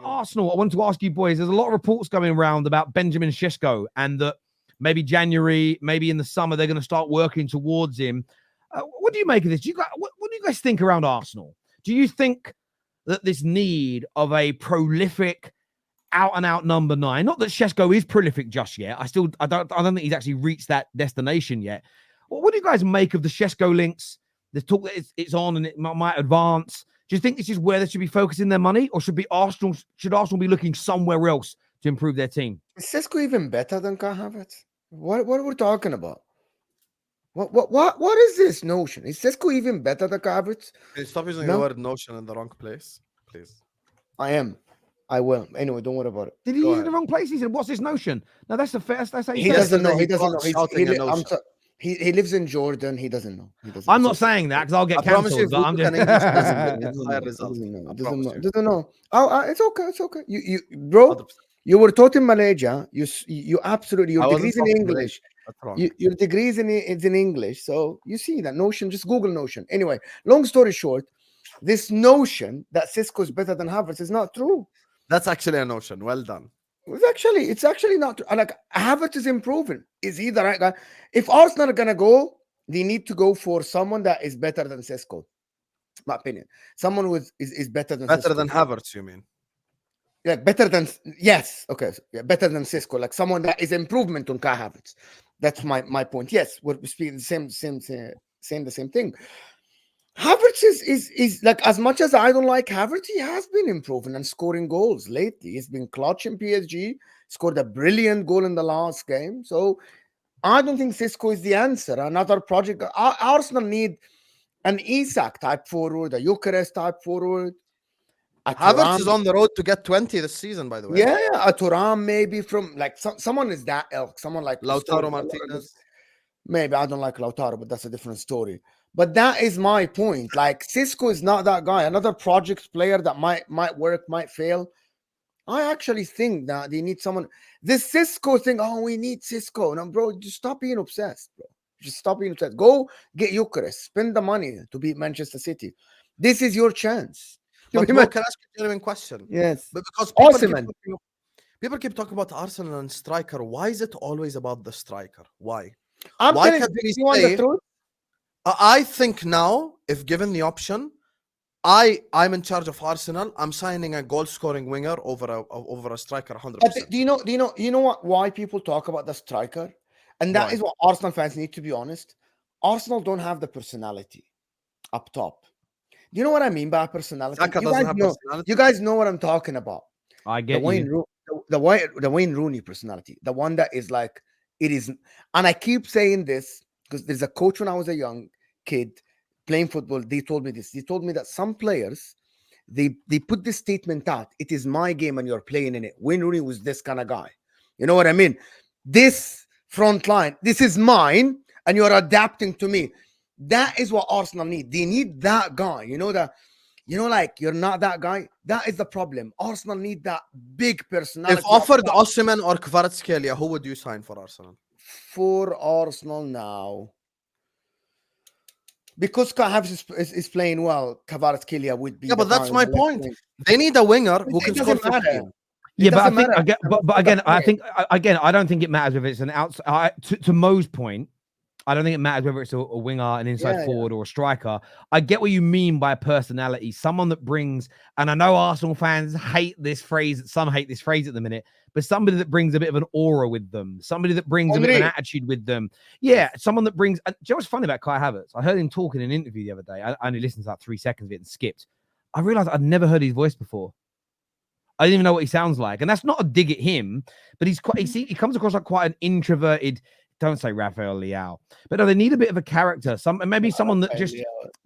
Arsenal, I wanted to ask you boys, there's a lot of reports going around about Benjamin Šeško and that maybe January, maybe in the summer, they're going to start working towards him. What do you make of this? What do you guys think around Arsenal? Do you think that this need of a prolific, out-and-out number 9, not that Šeško is prolific just yet. I don't think he's actually reached that destination yet. What do you guys make of the Šeško links? The talk that it's on and it might advance. Do you think this is where they should be focusing their money, or should Arsenal be looking somewhere else to improve their team? Is Šeško even better than Kai Havertz? What are we talking about? What is this notion? Is Šeško even better than Kai Havertz? Can you stop using the word notion in the wrong place, please? I will. Anyway, don't worry about it. Did he use it in the wrong place? He said, "What's this notion?" No, that's the first. That's how he doesn't know. He doesn't know. He lives in Jordan. He doesn't know. I'm not saying that because I'll get cancelled. I'm just doesn't know. Oh, it's okay. It's okay. You bro. You were taught in Malaysia. You absolutely. Your degrees in English. Your degrees in English. So you see that notion. Just Google notion. Anyway, long story short, this notion that Šeško is better than Havertz is not true. That's actually a notion. Well done. It's actually not true. Like, Havertz is improving. Is he the right guy? If Arsenal are gonna go, they need to go for someone that is better than Šeško. My opinion. Someone who is better than Havertz, you mean? Yeah, better than better than Šeško. Like someone that is improvement on Kai Havertz. That's my point. Yes, we're speaking saying the same thing. Havertz is like, as much as I don't like Havertz, he has been improving and scoring goals lately. He's been clutch in PSG, scored a brilliant goal in the last game. So I don't think Šeško is the answer. Another project. Arsenal need an Isak type forward, a Gyökeres type forward. Havertz is on the road to get 20 this season, by the way. Yeah, a Thuram maybe from like someone is that elk. Someone like Lautaro Martinez. Maybe I don't like Lautaro, but that's a different story. But that is my point. Like, Šeško is not that guy. Another project player that might work, might fail. I actually think that they need someone. This Šeško thing, we need Šeško. No, bro, just stop being obsessed, bro. Just stop being obsessed. Go get Gyökeres. Spend the money to beat Manchester City. This is your chance. But can I ask you a genuine question? Yes. But because people keep talking about Arsenal and striker. Why is it always about the striker? Why? Why can't we say... the truth? I think now, if given the option, I'm in charge of Arsenal. I'm signing a goal-scoring winger over a striker 100%. Do you know why people talk about the striker? And that is what Arsenal fans need to be honest. Arsenal don't have the personality up top. Do you know what I mean by personality? You guys know what I'm talking about. I get the Wayne Rooney personality, the one that is like it is. And I keep saying this because there's a coach when I was a young kid playing football. They told me this. They told me that some players they put this statement out: "It is my game and you're playing in it." Wayne Rooney was this kind of guy. You know what I mean? This front line, this is mine, and you're adapting to me. That is what Arsenal need. They need that guy. Like you're not that guy. That is the problem. Arsenal need that big personality. If offered Osimhen or Kvaratskhelia, who would you sign for Arsenal? For Arsenal now, because Kai Havertz is playing well, Kvaratskhelia would be. Yeah, but that's my point. They need a winger who can score 15. Yeah, but I think I don't think it matters if it's an outside. To Mo's point, I don't think it matters whether it's a winger, an inside forward, or a striker. I get what you mean by personality. Someone that brings, and I know Arsenal fans hate this phrase. Some hate this phrase at the minute, but somebody that brings a bit of an aura with them, somebody that brings a bit of an attitude with them. Yeah, someone that brings. Do you know what's funny about Kai Havertz? I heard him talk in an interview the other day. I only listened to like 3 seconds of it and skipped. I realized I'd never heard his voice before. I didn't even know what he sounds like, and that's not a dig at him, but he comes across like quite an introverted. Don't say Rafael Leao, but no, they need a bit of a character. Maybe someone that just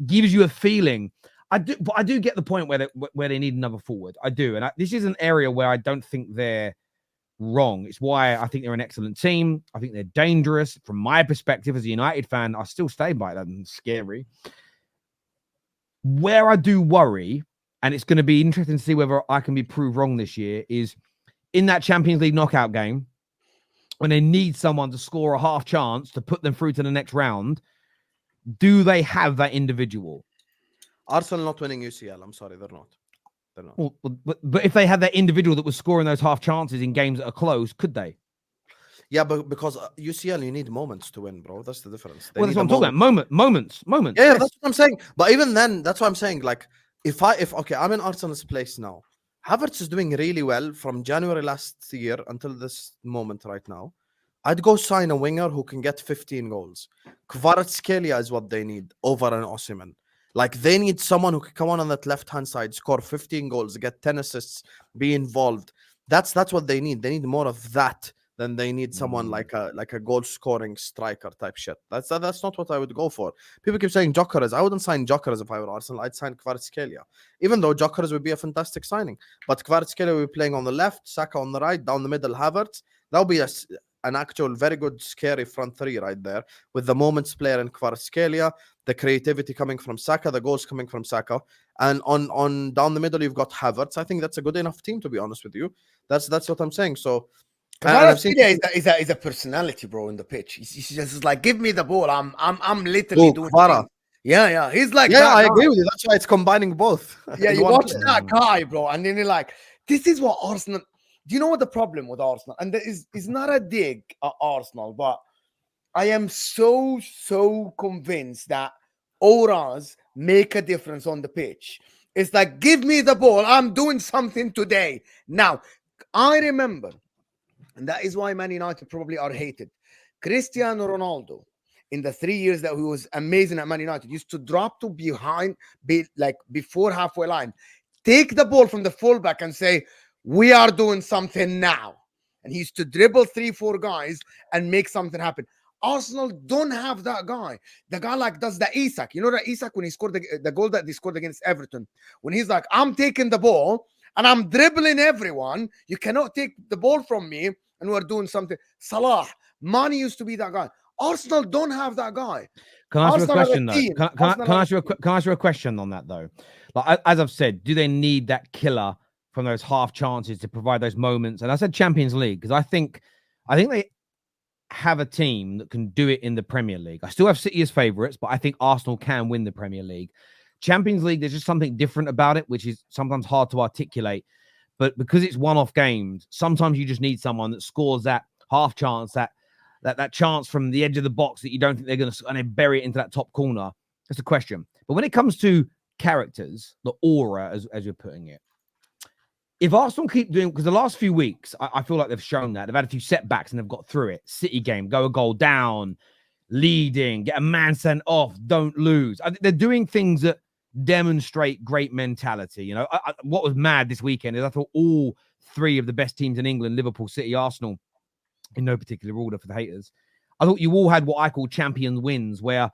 gives you a feeling. I do get the point where they need another forward. I do, and this is an area where I don't think they're wrong. It's why I think they're an excellent team. I think they're dangerous from my perspective as a United fan. I still stay by that. And scary. Where I do worry, and it's going to be interesting to see whether I can be proved wrong this year, is in that Champions League knockout game. When they need someone to score a half chance to put them through to the next round, do they have that individual? Arsenal not winning UCL. I'm sorry, they're not. They're not. Well, but if they had that individual that was scoring those half chances in games that are close, could they? Yeah, but because UCL, you need moments to win, bro. That's the difference. Well, that's what I'm talking about. Moments. Yeah, Yes. that's what I'm saying. But even then, that's what I'm saying. Like, if okay, I'm in Arsenal's place now. Havertz is doing really well from January last year until this moment right now. I'd go sign a winger who can get 15 goals. Kvaratskhelia is what they need over an Osimhen. Like, they need someone who can come on that left-hand side, score 15 goals, get 10 assists, be involved. That's what they need. They need more of that than they need someone like a goal-scoring striker type shit. That's not what I would go for. People keep saying Jokeres. I wouldn't sign Jokeres if I were Arsenal. I'd sign Kvaratskhelia. Even though Jokeres would be a fantastic signing. But Kvaratskhelia will be playing on the left, Saka on the right, down the middle, Havertz. That would be an actual very good, scary front three right there, with the moments player in Kvaratskhelia, the creativity coming from Saka, the goals coming from Saka, and on down the middle you've got Havertz. I think that's a good enough team, to be honest with you. That's what I'm saying. So Kvaratskhelia is a personality, bro, in the pitch. He's just like, give me the ball. I'm literally doing things. Yeah. He's like, yeah, I agree with you. That's why it's combining both. Yeah, you watch that guy, bro, and then you're like, this is what Arsenal. Do you know what the problem with Arsenal? And there is not a dig at Arsenal, but I am so convinced that auras make a difference on the pitch. It's like, give me the ball. I'm doing something today. Now, I remember, and that is why Man United probably are hated. Cristiano Ronaldo, in the 3 years that he was amazing at Man United, used to drop to behind, before halfway line, take the ball from the fullback and say, we are doing something now. And he used to dribble 3-4 guys and make something happen. Arsenal don't have that guy. The guy like does the Isak. You know that Isak, when he scored the goal that they scored against Everton, when he's like, I'm taking the ball and I'm dribbling everyone. You cannot take the ball from me, and we're doing something. Salah, Mane used to be that guy. Arsenal don't have that guy. Can I ask you a question though? Can I ask you a question on that though? Like, as I've said, do they need that killer from those half chances to provide those moments? And I said Champions League because I think they have a team that can do it in the Premier League. I still have City as favourites, but I think Arsenal can win the Premier League. Champions League, there's just something different about it, which is sometimes hard to articulate. But because it's one-off games, sometimes you just need someone that scores that half chance, that chance from the edge of the box that you don't think they're going to, and they bury it into that top corner. That's the question. But when it comes to characters, the aura, as you're putting it, if Arsenal keep doing, because the last few weeks, I feel like they've shown that. They've had a few setbacks and they've got through it. City game, go a goal down, leading, get a man sent off, don't lose. They're doing things that demonstrate great mentality. You know, what was mad this weekend is I thought all three of the best teams in England, Liverpool, City, Arsenal, in no particular order for the haters, I thought you all had what I call champion wins, where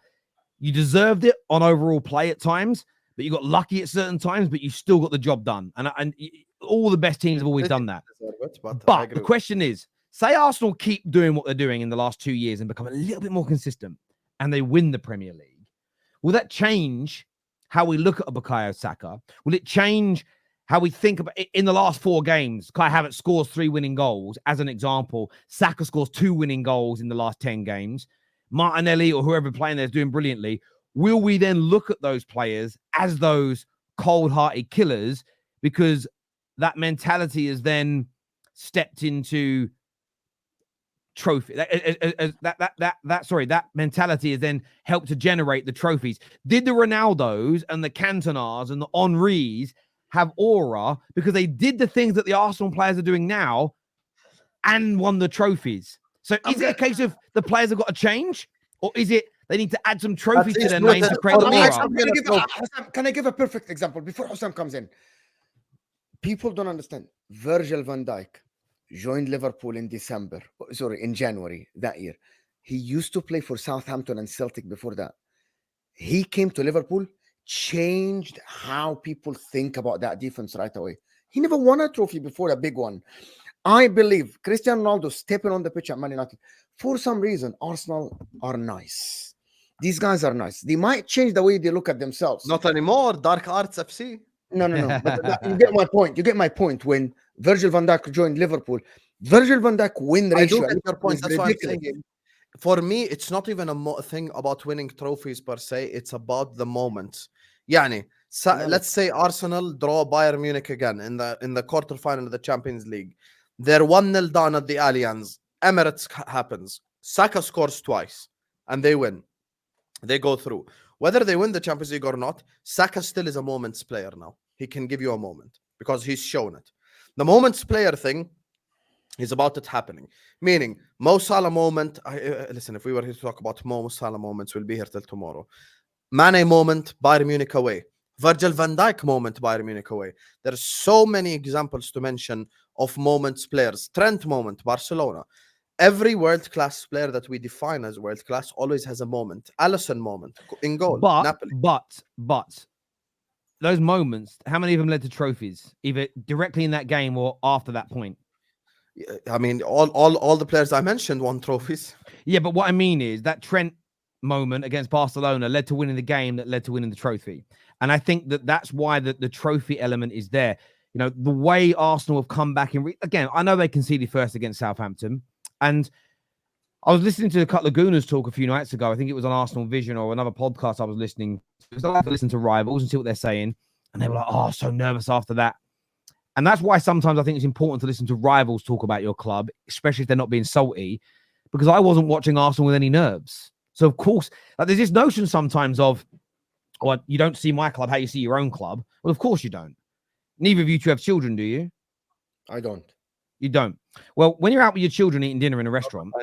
you deserved it on overall play at times, but you got lucky at certain times, but you still got the job done. And all the best teams have always done that. But the question is, say Arsenal keep doing what they're doing in the last 2 years and become a little bit more consistent, and they win the Premier League. Will that change how we look at Bukayo Saka? Will it change how we think about it? In the last 4 games, Kai Havertz scores 3 winning goals. As an example, Saka scores 2 winning goals in the last 10 games. Martinelli or whoever playing there is doing brilliantly. Will we then look at those players as those cold-hearted killers because that mentality is then stepped into trophy? That mentality is then helped to generate the trophies. Did the Ronaldos and the Cantonars and the Henrys have aura because they did the things that the Arsenal players are doing now and won the trophies? So is it a case of the players have got to change, or is it they need to add some trophies to their name to create the aura? Can I give a perfect example before Hussam comes in? People don't understand. Virgil van Dijk joined Liverpool in January that year. He used to play for Southampton and Celtic before that. He came to Liverpool, changed how people think about that defense right away. He never won a trophy before, a big one. I believe Cristiano Ronaldo stepping on the pitch at Man United, for some reason, Arsenal are nice. These guys are nice. They might change the way they look at themselves. Not anymore. Dark Arts FC. No. But you get my point. You get my point. When Virgil van Dijk joined Liverpool, Virgil van Dijk win ratio. I do get your point. That's why I'm saying. For me, it's not even a thing about winning trophies per se. It's about the moments. Yani, let's say Arsenal draw Bayern Munich again in the quarterfinal of the Champions League. They're 1-0 down at the Allianz. Emirates happens. Saka scores twice and they win. They go through. Whether they win the Champions League or not, Saka still is a moments player now. He can give you a moment because he's shown it. The moments player thing is about it happening. Meaning, Mo Salah moment. Listen, if we were here to talk about Mo Salah moments, we'll be here till tomorrow. Mane moment, Bayern Munich away. Virgil van Dijk moment, Bayern Munich away. There's so many examples to mention of moments players. Trent moment, Barcelona. Every world-class player that we define as world-class always has a moment. Alisson moment in goal. Napoli. But those moments, how many of them led to trophies, either directly in that game or after that point? I mean, all the players I mentioned won trophies. Yeah, but what I mean is that Trent moment against Barcelona led to winning the game that led to winning the trophy. And I think that's why the trophy element is there. You know, the way Arsenal have come back again, I know they conceded first against Southampton. And I was listening to a couple of Gooners talk a few nights ago. I think it was on Arsenal Vision or another podcast I was listening to. I like to listen to rivals and see what they're saying. And they were like, oh, so nervous after that. And that's why sometimes I think it's important to listen to rivals talk about your club, especially if they're not being salty, because I wasn't watching Arsenal with any nerves. So, of course, like, there's this notion sometimes of, well, you don't see my club how you see your own club. Well, of course you don't. Neither of you two have children, do you? I don't. You don't. Well, when you're out with your children eating dinner in a restaurant,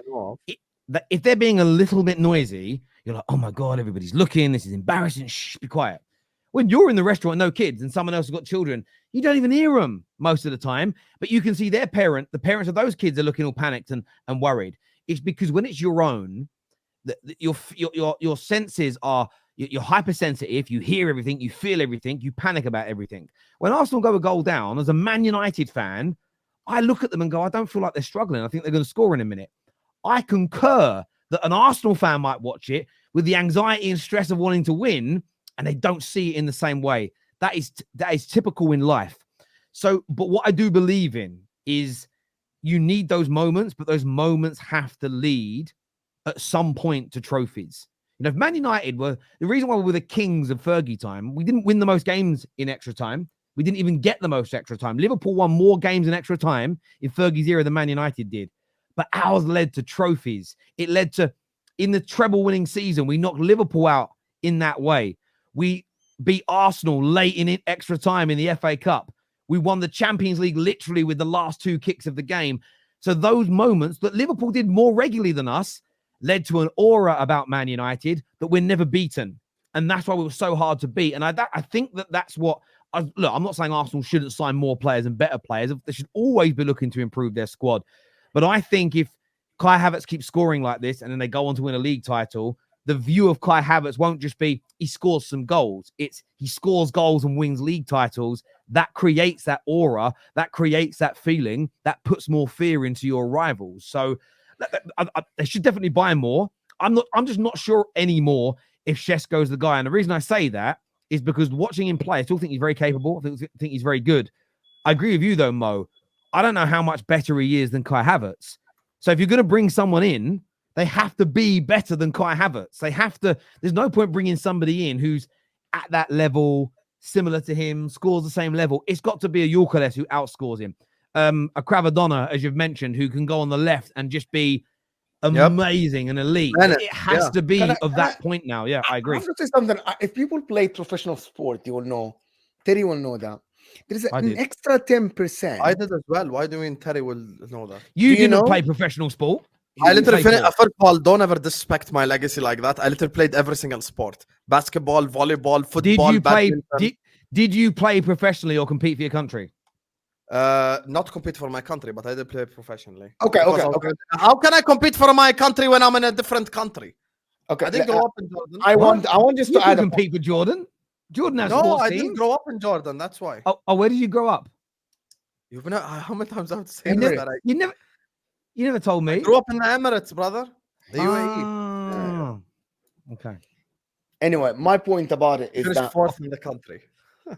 if they're being a little bit noisy, you're like, oh my God, everybody's looking. This is embarrassing. Shh, be quiet. When you're in the restaurant, no kids, and someone else has got children, you don't even hear them most of the time. But you can see the parents of those kids are looking all panicked and worried. It's because when it's your own, your senses are, you're hypersensitive. You hear everything, you feel everything, you panic about everything. When Arsenal go a goal down, as a Man United fan, I look at them and go, I don't feel like they're struggling. I think they're going to score in a minute. I concur that an Arsenal fan might watch it with the anxiety and stress of wanting to win, and they don't see it in the same way. That is typical in life. So, but what I do believe in is you need those moments, but those moments have to lead at some point to trophies. You know, if Man United were the reason why we were the kings of Fergie time, we didn't win the most games in extra time. We didn't even get the most extra time. Liverpool won more games in extra time in Fergie's era than Man United did. But ours led to trophies. It led to, in the treble winning season, we knocked Liverpool out in that way. We beat Arsenal late in extra time in the FA Cup. We won the Champions League literally with the last 2 kicks of the game. So those moments that Liverpool did more regularly than us led to an aura about Man United that we're never beaten. And that's why we were so hard to beat. And I think that's what... Look, I'm not saying Arsenal shouldn't sign more players and better players. They should always be looking to improve their squad. But I think if Kai Havertz keeps scoring like this and then they go on to win a league title, the view of Kai Havertz won't just be he scores some goals. It's he scores goals and wins league titles. That creates that aura. That creates that feeling. That puts more fear into your rivals. So they should definitely buy more. I'm just not sure anymore if Šeško's the guy. And the reason I say that is because watching him play, I still think he's very capable. I think he's very good. I agree with you, though, Mo. I don't know how much better he is than Kai Havertz. So if you're going to bring someone in, they have to be better than Kai Havertz. They have to. There's no point bringing somebody in who's at that level, similar to him, scores the same level. It's got to be a Yorkeres who outscores him. A Cravadonna, as you've mentioned, who can go on the left and just be amazing and elite. It has to be that point now. Yeah, I agree. I have to say something. If people play professional sport, you will know. Terry will know that. There's an extra 10%. I did as well. Why do you mean Terry will know that? You didn't play professional sport. I literally finished. First of all, don't ever disrespect my legacy like that. I literally played every single sport: basketball, volleyball, football. Did you play professionally or compete for your country? Not compete for my country, but I did play professionally. Okay. How can I compete for my country when I'm in a different country? Okay. I didn't grow up in Jordan. I want just to add a compete with Jordan. Jordan has I didn't grow up in Jordan. That's why. Oh, where did you grow up? You've been. How many times I have to say that? You never told me. I grew up in the Emirates, brother. The UAE. Okay. Anyway, my point about it is that fourth in the country.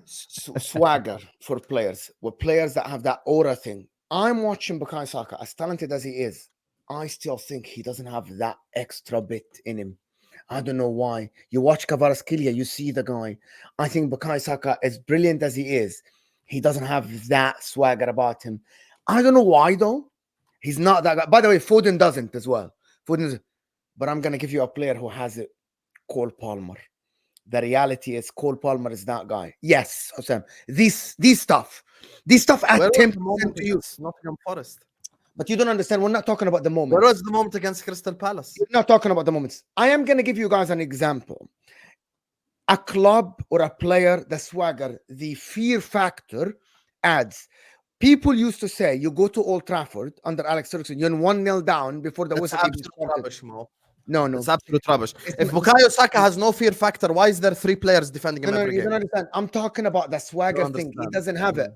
Swagger for players, with players that have that aura thing. I'm watching Bukayo Saka, as talented as he is. I still think he doesn't have that extra bit in him. I don't know why. You watch Kvaratskhelia, you see the guy. I think Bukayo Saka, as brilliant as he is, he doesn't have that swagger about him. I don't know why though. He's not that guy. By the way, Foden doesn't as well. But I'm gonna give you a player who has it. Cole Palmer. The reality is Cole Palmer is that guy. Yes, Osam. These stuff at Where was 10% the moment to you. against Nottingham Forest? But you don't understand. We're not talking about the moment. Where was the moment against Crystal Palace? We're not talking about the moments. I am going to give you guys an example. A club or a player, the swagger, the fear factor adds. People used to say, you go to Old Trafford under Alex Ferguson, you're 1-0 down before the whistle even started. Rubbish, Mo. No. It's absolute rubbish. If Bukayo Saka has no fear factor, why is there 3 players defending him No, every you game? don't understand. I'm talking about the swagger thing. He doesn't have it.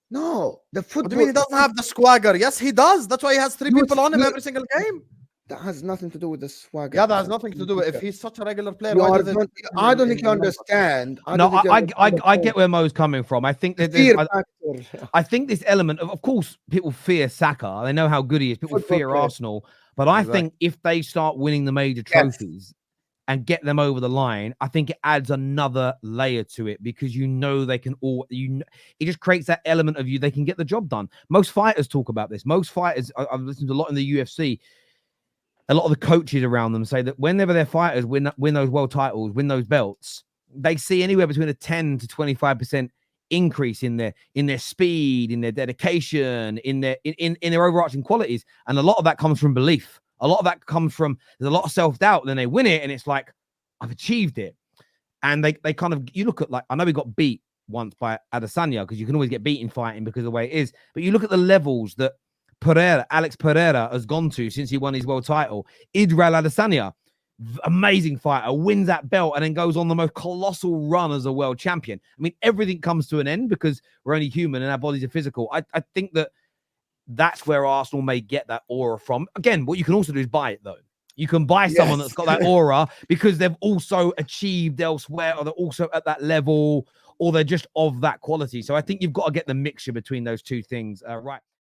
No, the football. What do you mean he doesn't have the swagger? Yes, he does. That's why he has 3 people on him every single game. That has nothing to do with the swagger. Yeah, that has nothing to do with it. If he's such a regular player, I don't think you understand. I get where Mo's coming from. I think that I think this element of course, people fear Saka. They know how good he is. People fear Arsenal. But I think if they start winning the major trophies and get them over the line, I think it adds another layer to it because they can it just creates that element of they can get the job done. Most fighters talk about this. Most fighters, I've listened to a lot in the UFC. A lot of the coaches around them say that whenever their fighters win those world titles, win those belts, they see anywhere between a 10 to 25% increase in their speed, in their dedication, in their overarching qualities. And a lot of that comes from belief. A lot of that comes from there's a lot of self-doubt. Then they win it and it's like, I've achieved it. And they kind of, you look at I know we got beat once by Adesanya because you can always get beat in fighting because of the way it is. But you look at the levels that Alex Pereira has gone to since he won his world title. Israel Adesanya, amazing fighter, wins that belt and then goes on the most colossal run as a world champion. I mean, everything comes to an end because we're only human and our bodies are physical. I think that's where Arsenal may get that aura from. Again, what you can also do is buy it, though. You can buy someone that's got that aura because they've also achieved elsewhere or they're also at that level or they're just of that quality. So I think you've got to get the mixture between those two things right.